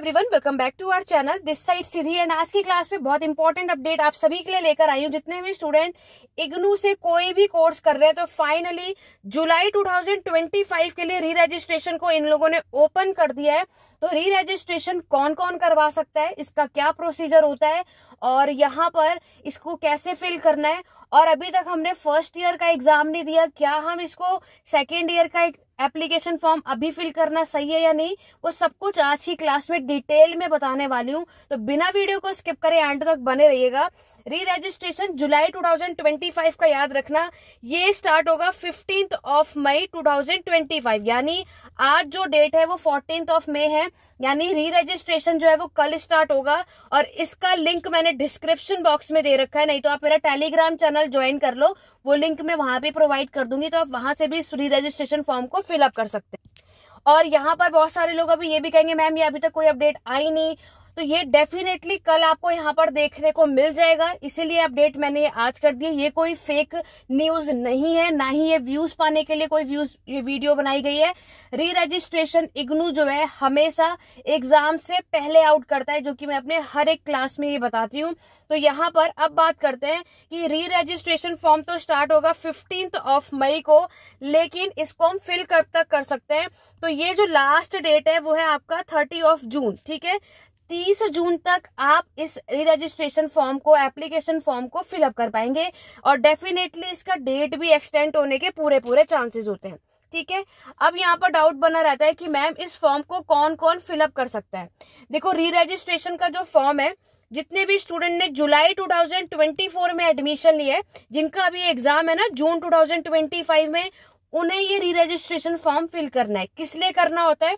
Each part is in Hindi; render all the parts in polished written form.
Everyone, welcome back to our channel this side Siddhi. And आज की क्लास में बहुत इंपॉर्टेंट अपडेट आप सभी के लिए लेकर आई हूँ। जितने भी स्टूडेंट इग्नू से कोई भी कोर्स कर रहे हैं तो फाइनली जुलाई 2025 के लिए री रजिस्ट्रेशन को इन लोगों ने ओपन कर दिया है। तो री रजिस्ट्रेशन कौन कौन करवा सकता है, इसका क्या प्रोसीजर होता है और यहाँ पर इसको कैसे फिल करना है, और अभी तक हमने फर्स्ट ईयर का एग्जाम नहीं दिया, क्या हम इसको सेकेंड ईयर का एप्लीकेशन फॉर्म अभी फिल करना सही है या नहीं, वो सब कुछ आज की क्लास में डिटेल में बताने वाली हूँ। तो बिना वीडियो को स्किप करे एंड तक बने रहिएगा। री रजिस्ट्रेशन जुलाई 2025 का याद रखना, ये स्टार्ट होगा 15 ऑफ मई 2025, यानी आज जो डेट है वो 14 ऑफ मई है, यानी री रजिस्ट्रेशन जो है वो कल स्टार्ट होगा। और इसका लिंक मैंने डिस्क्रिप्शन बॉक्स में दे रखा है, नहीं तो आप मेरा टेलीग्राम चैनल ज्वाइन कर लो, वो लिंक मैं वहां पे प्रोवाइड कर दूंगी, तो आप वहां से भी इस री रजिस्ट्रेशन फॉर्म को फिलअप कर सकते हैं। और यहाँ पर बहुत सारे लोग अभी ये भी कहेंगे मैम ये अभी तक कोई अपडेट आई नहीं, तो ये डेफिनेटली कल आपको यहाँ पर देखने को मिल जाएगा, इसीलिए अपडेट मैंने आज कर दी। ये कोई फेक न्यूज नहीं है, ना ही ये व्यूज पाने के लिए कोई वीडियो बनाई गई है। री रजिस्ट्रेशन इग्नू जो है हमेशा एग्जाम से पहले आउट करता है, जो कि मैं अपने हर एक क्लास में ये बताती हूँ। तो यहाँ पर अब बात करते हैं कि री रजिस्ट्रेशन फॉर्म तो स्टार्ट होगा 15 ऑफ मई को, लेकिन इसको हम फिल कब तक कर सकते हैं, तो ये जो लास्ट डेट है वो है आपका 30 ऑफ जून, ठीक है। 30 जून तक आप इस री रजिस्ट्रेशन फॉर्म को, एप्लीकेशन फॉर्म को फिलअप कर पाएंगे, और डेफिनेटली इसका डेट भी एक्सटेंड होने के पूरे चांसेस होते हैं, ठीक है। अब यहाँ पर डाउट बना रहता है कि मैम इस फॉर्म को कौन कौन फिलअप कर सकता है। देखो, री रजिस्ट्रेशन का जो फॉर्म है, जितने भी स्टूडेंट ने जुलाई 2024 में एडमिशन लिया है, जिनका अभी एग्जाम है ना जून 2025 में, उन्हें ये री रजिस्ट्रेशन फॉर्म फिल करना है। किस लिए करना होता है,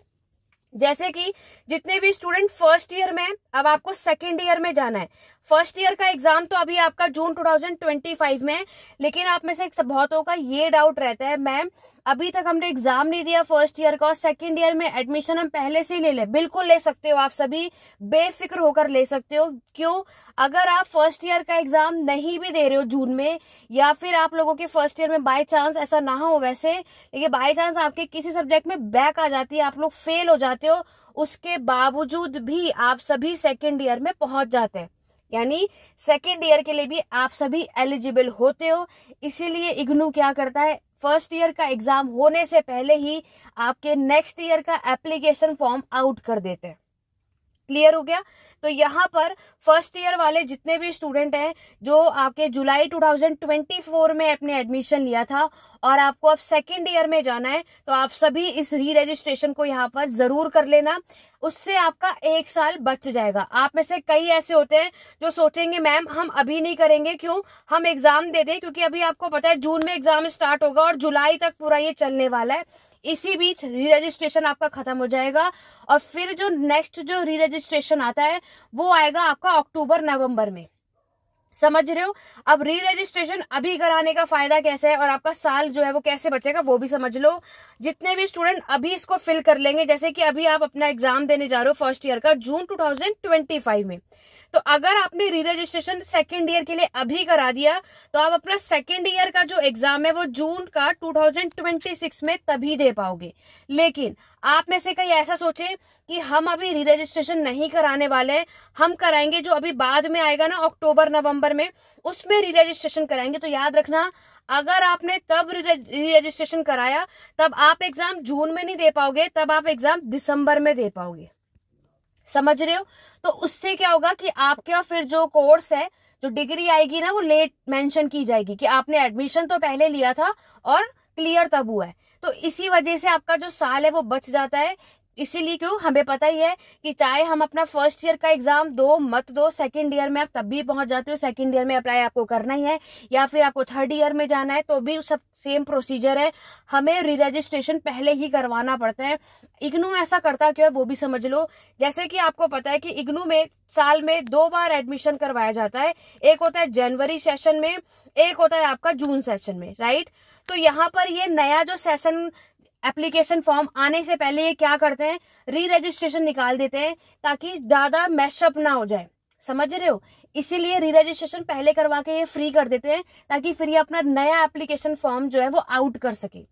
जैसे कि जितने भी स्टूडेंट फर्स्ट ईयर में, अब आपको सेकेंड ईयर में जाना है। फर्स्ट ईयर का एग्जाम तो अभी आपका जून 2025 में है, लेकिन आप में से बहुतों का ये डाउट रहता है मैम अभी तक हमने एग्जाम नहीं दिया फर्स्ट ईयर का और सेकेंड ईयर में एडमिशन हम पहले से ही ले लें। बिल्कुल ले सकते हो, आप सभी बेफिक्र होकर ले सकते हो। क्यों? अगर आप फर्स्ट ईयर का एग्जाम नहीं भी दे रहे हो जून में, या फिर आप लोगों के फर्स्ट ईयर में बाय चांस, ऐसा ना हो वैसे, लेकिन बाय चांस आपके किसी सब्जेक्ट में बैक आ जाती है, आप लोग फेल हो जाते हो, उसके बावजूद भी आप सभी सेकेंड ईयर में पहुंच जाते हैं, यानी सेकेंड ईयर के लिए भी आप सभी एलिजिबल होते हो। इसीलिए इग्नू क्या करता है, फर्स्ट ईयर का एग्जाम होने से पहले ही आपके नेक्स्ट ईयर का एप्लीकेशन फॉर्म आउट कर देते हैं। क्लियर हो गया? तो यहाँ पर फर्स्ट ईयर वाले जितने भी स्टूडेंट हैं जो आपके जुलाई 2024 में अपने एडमिशन लिया था और आपको अब सेकेंड ईयर में जाना है, तो आप सभी इस री रजिस्ट्रेशन को यहाँ पर जरूर कर लेना, उससे आपका 1 साल बच जाएगा। आप में से कई ऐसे होते हैं जो सोचेंगे मैम हम अभी नहीं करेंगे, क्यों, हम एग्जाम दे दें, क्योंकि अभी आपको पता है जून में एग्जाम स्टार्ट होगा और जुलाई तक पूरा ये चलने वाला है। इसी बीच री रजिस्ट्रेशन आपका खत्म हो जाएगा और फिर जो नेक्स्ट जो री रजिस्ट्रेशन आता है वो आएगा आपका अक्टूबर नवंबर में। समझ रहे हो? अब री रजिस्ट्रेशन अभी कराने का फायदा कैसे है और आपका साल जो है वो कैसे बचेगा वो भी समझ लो। जितने भी स्टूडेंट अभी इसको फिल कर लेंगे, जैसे कि अभी आप अपना एग्जाम देने जा रहे हो फर्स्ट ईयर का जून 2025 में, तो अगर आपने री रजिस्ट्रेशन सेकेंड ईयर के लिए अभी करा दिया तो आप अपना सेकेंड ईयर का जो एग्जाम है वो जून का 2026 में तभी दे पाओगे। लेकिन आप में से कई ऐसा सोचे कि हम अभी री रजिस्ट्रेशन नहीं कराने वाले हैं, हम कराएंगे जो अभी बाद में आएगा ना अक्टूबर नवंबर में, उसमें री रजिस्ट्रेशन कराएंगे। तो याद रखना, अगर आपने तब री रजिस्ट्रेशन कराया तब आप एग्जाम जून में नहीं दे पाओगे, तब आप एग्जाम दिसंबर में दे पाओगे। समझ रहे हो? तो उससे क्या होगा कि आपका फिर जो कोर्स है, जो डिग्री आएगी ना, वो लेट मेंशन की जाएगी कि आपने एडमिशन तो पहले लिया था और क्लियर तब हुआ है। तो इसी वजह से आपका जो साल है वो बच जाता है। इसीलिए क्यों, हमें पता ही है कि चाहे हम अपना फर्स्ट ईयर का एग्जाम दो मत दो, सेकंड ईयर में आप तब भी पहुंच जाते हो, सेकंड ईयर में अप्लाई आपको करना ही है, या फिर आपको थर्ड ईयर में जाना है तो भी सब सेम प्रोसीजर है, हमें री रजिस्ट्रेशन पहले ही करवाना पड़ता है। इग्नू ऐसा करता क्यों है वो भी समझ लो। जैसे कि आपको पता है कि इग्नू में साल में 2 बार एडमिशन करवाया जाता है, एक होता है जनवरी सेशन में, एक होता है आपका जून सेशन में, राइट। तो यहाँ पर ये नया जो सेशन एप्लीकेशन फॉर्म आने से पहले ये क्या करते हैं, री रजिस्ट्रेशन निकाल देते हैं ताकि ज्यादा मैशअप ना हो जाए। समझ रहे हो? इसीलिए री रजिस्ट्रेशन पहले करवा के ये फ्री कर देते हैं ताकि फिर ये अपना नया एप्लीकेशन फॉर्म जो है वो आउट कर सके।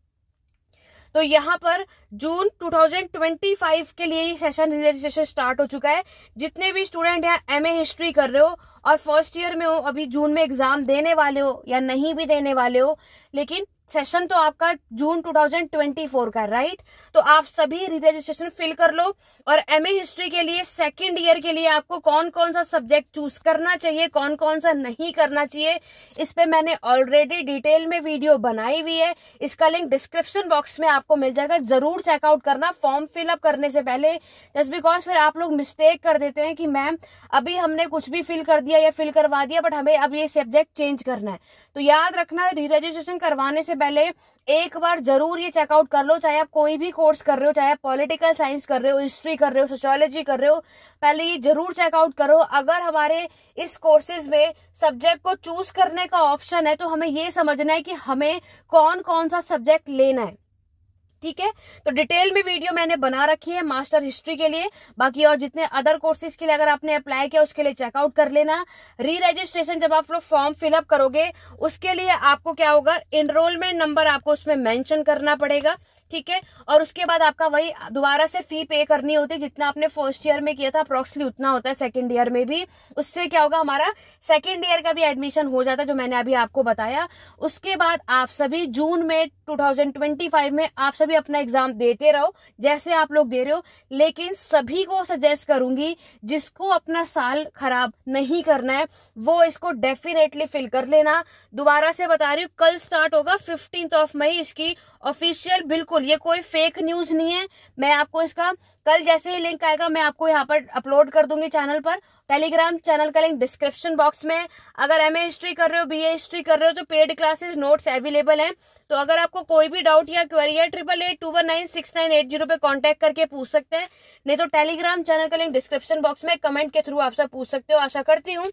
तो यहाँ पर जून 2025 के लिए ये सेशन री रजिस्ट्रेशन स्टार्ट हो चुका है। जितने भी स्टूडेंट यहाँ एमए हिस्ट्री कर रहे हो और फर्स्ट ईयर में हो, अभी जून में एग्जाम देने वाले हो या नहीं भी देने वाले हो, लेकिन सेशन तो आपका जून 2024 का है, राइट। तो आप सभी री रजिस्ट्रेशन फिल कर लो। और एमए हिस्ट्री के लिए सेकंड ईयर के लिए आपको कौन कौन सा सब्जेक्ट चूज करना चाहिए, कौन कौन सा नहीं करना चाहिए, इस पे मैंने ऑलरेडी डिटेल में वीडियो बनाई हुई है। इसका लिंक डिस्क्रिप्शन बॉक्स में आपको मिल जाएगा, जरूर चेकआउट करना फॉर्म फिलअप करने से पहले। जस्ट बिकॉज फिर आप लोग मिस्टेक कर देते हैं कि मैम अभी हमने कुछ भी फिल कर दिया या फिल करवा दिया, बट हमें अब ये सब्जेक्ट चेंज करना है। तो याद रखना, री रजिस्ट्रेशन करवाने से पहले एक बार जरूर ये चेकआउट कर लो, चाहे आप कोई भी कोर्स कर रहे हो, चाहे आप पॉलिटिकल साइंस कर रहे हो, हिस्ट्री कर रहे हो, सोशियोलॉजी कर रहे हो, पहले ये जरूर चेकआउट करो। अगर हमारे इस कोर्सेज में सब्जेक्ट को चूज करने का ऑप्शन है तो हमें ये समझना है कि हमें कौन कौन सा सब्जेक्ट लेना है, ठीक है। तो डिटेल में वीडियो मैंने बना रखी है मास्टर हिस्ट्री के लिए। बाकी और जितने अदर कोर्सेज के लिए अगर आपने अप्लाई किया उसके लिए चेकआउट कर लेना। री रजिस्ट्रेशन जब आप लोग फॉर्म फिलअप करोगे उसके लिए आपको क्या होगा, एनरोलमेंट नंबर आपको उसमें मेंशन करना पड़ेगा, ठीक है। और उसके बाद आपका वही दोबारा से फी पे करनी होती है, जितना आपने फर्स्ट ईयर में किया था अप्रोक्सली उतना होता है सेकेंड ईयर में भी। उससे क्या होगा, हमारा सेकेंड ईयर का भी एडमिशन हो जाता है, जो मैंने अभी आपको बताया। उसके बाद आप सभी जून में 2025 में आप सभी अपना एग्जाम देते रहो जैसे आप लोग दे रहे हो। लेकिन सभी को सजेस्ट करूंगी जिसको अपना साल खराब नहीं करना है वो इसको डेफिनेटली फिल कर लेना। दोबारा से बता रही हूँ, कल स्टार्ट होगा 15 मई इसकी ऑफिशियल, बिल्कुल ये कोई फेक न्यूज नहीं है। मैं आपको इसका कल जैसे ही लिंक आएगा मैं आपको यहाँ पर अपलोड कर दूंगी चैनल पर। टेलीग्राम चैनल का लिंक डिस्क्रिप्शन बॉक्स में। अगर एमए हिस्ट्री कर रहे हो, बीए हिस्ट्री कर रहे हो तो पेड क्लासेस नोट्स अवेलेबल हैं। तो अगर आपको कोई भी डाउट या क्वेरी है 8882196980 पे कांटेक्ट करके पूछ सकते हैं, नहीं तो टेलीग्राम चैनल का लिंक डिस्क्रिप्शन बॉक्स में कमेंट के थ्रू आपसे पूछ सकते हो। आशा करती हूँ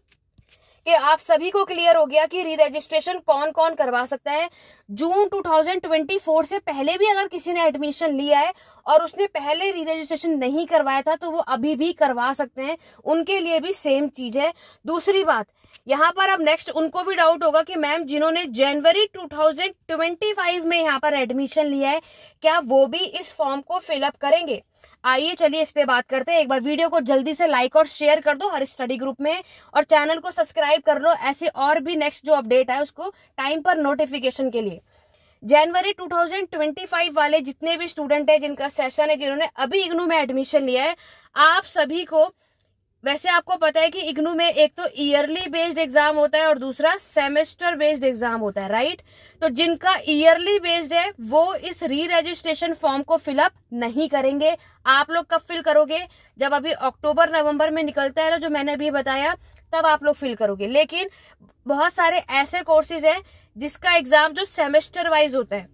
कि आप सभी को क्लियर हो गया कि री रजिस्ट्रेशन कौन कौन करवा सकता है। जून 2024 से पहले भी अगर किसी ने एडमिशन लिया है और उसने पहले री रजिस्ट्रेशन नहीं करवाया था तो वो अभी भी करवा सकते हैं, उनके लिए भी सेम चीज है। दूसरी बात, यहाँ पर अब नेक्स्ट उनको भी डाउट होगा कि मैम जिन्होंने जनवरी 2025 में यहाँ पर एडमिशन लिया है क्या वो भी इस फॉर्म को फिलअप करेंगे। आइए चलिए इस पे बात करते हैं। एक बार वीडियो को जल्दी से लाइक और शेयर कर दो हर स्टडी ग्रुप में, और चैनल को सब्सक्राइब कर लो ऐसे और भी नेक्स्ट जो अपडेट है उसको टाइम पर नोटिफिकेशन के लिए। जनवरी 2025 वाले जितने भी स्टूडेंट है जिनका सेशन है, जिन्होंने अभी इग्नू में एडमिशन लिया है, आप सभी को, वैसे आपको पता है कि इग्नू में एक तो ईयरली बेस्ड एग्जाम होता है और दूसरा सेमेस्टर बेस्ड एग्जाम होता है, राइट। तो जिनका ईयरली बेस्ड है वो इस री रजिस्ट्रेशन फॉर्म को फिलअप नहीं करेंगे। आप लोग कब फिल करोगे, जब अभी अक्टूबर नवंबर में निकलता है ना, जो मैंने अभी बताया, तब आप लोग फिल करोगे। लेकिन बहुत सारे ऐसे कोर्सेज हैं जिसका एग्जाम जो सेमेस्टर वाइज होता है,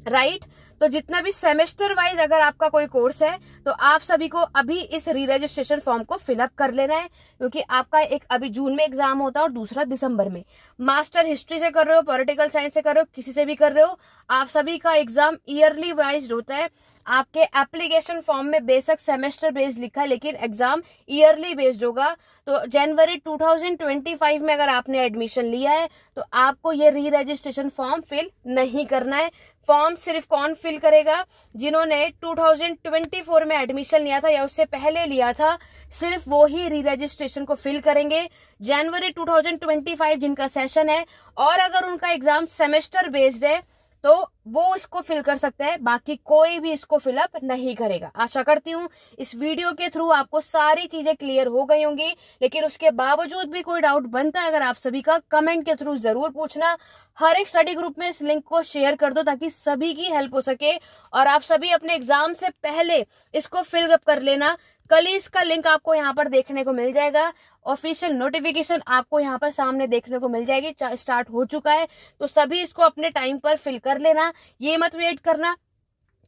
राइट। तो जितना भी सेमेस्टर वाइज अगर आपका कोई कोर्स है तो आप सभी को अभी इस री रजिस्ट्रेशन फॉर्म को फिलअप कर लेना है, क्योंकि आपका एक अभी जून में एग्जाम होता है और दूसरा दिसंबर में। मास्टर हिस्ट्री से कर रहे हो, पॉलिटिकल साइंस से कर रहे हो, किसी से भी कर रहे हो, आप सभी का एग्जाम ईयरली वाइज होता है। आपके एप्लीकेशन फॉर्म में बेशक सेमेस्टर बेस्ड लिखा है लेकिन एग्जाम ईयरली बेस्ड होगा। तो जनवरी 2025 में अगर आपने एडमिशन लिया है तो आपको ये री रजिस्ट्रेशन फॉर्म फिल नहीं करना है। फॉर्म सिर्फ कौन फिल करेगा, जिन्होंने 2024 में एडमिशन लिया था या उससे पहले लिया था, सिर्फ वो ही री रजिस्ट्रेशन को फिल करेंगे। जनवरी 2025 जिनका सेशन है और अगर उनका एग्जाम सेमेस्टर बेस्ड है तो वो इसको फिल कर सकते हैं, बाकी कोई भी इसको फिलअप नहीं करेगा। आशा करती हूँ इस वीडियो के थ्रू आपको सारी चीजें क्लियर हो गई होंगी। लेकिन उसके बावजूद भी कोई डाउट बनता है अगर आप सभी का, कमेंट के थ्रू जरूर पूछना। हर एक स्टडी ग्रुप में इस लिंक को शेयर कर दो ताकि सभी की हेल्प हो सके और आप सभी अपने एग्जाम से पहले इसको फिलअप कर लेना। कल ही इसका लिंक आपको यहाँ पर देखने को मिल जाएगा, ऑफिशियल नोटिफिकेशन आपको यहाँ पर सामने देखने को मिल जाएगी, स्टार्ट हो चुका है। तो सभी इसको अपने टाइम पर फिल कर लेना, ये मत वेट करना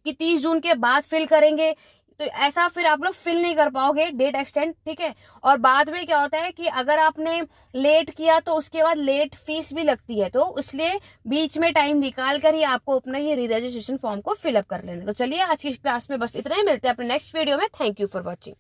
कि 30 जून के बाद फिल करेंगे, तो ऐसा फिर आप लोग फिल नहीं कर पाओगे, डेट एक्सटेंड, ठीक है। और बाद में क्या होता है कि अगर आपने लेट किया तो उसके बाद लेट फीस भी लगती है, तो इसलिए बीच में टाइम निकाल कर ही आपको अपना ये री रजिस्ट्रेशन फॉर्म को फिलअप कर लेना। तो चलिए आज की क्लास में बस इतना ही, मिलते हैं अपने नेक्स्ट वीडियो में। Thank you for watching.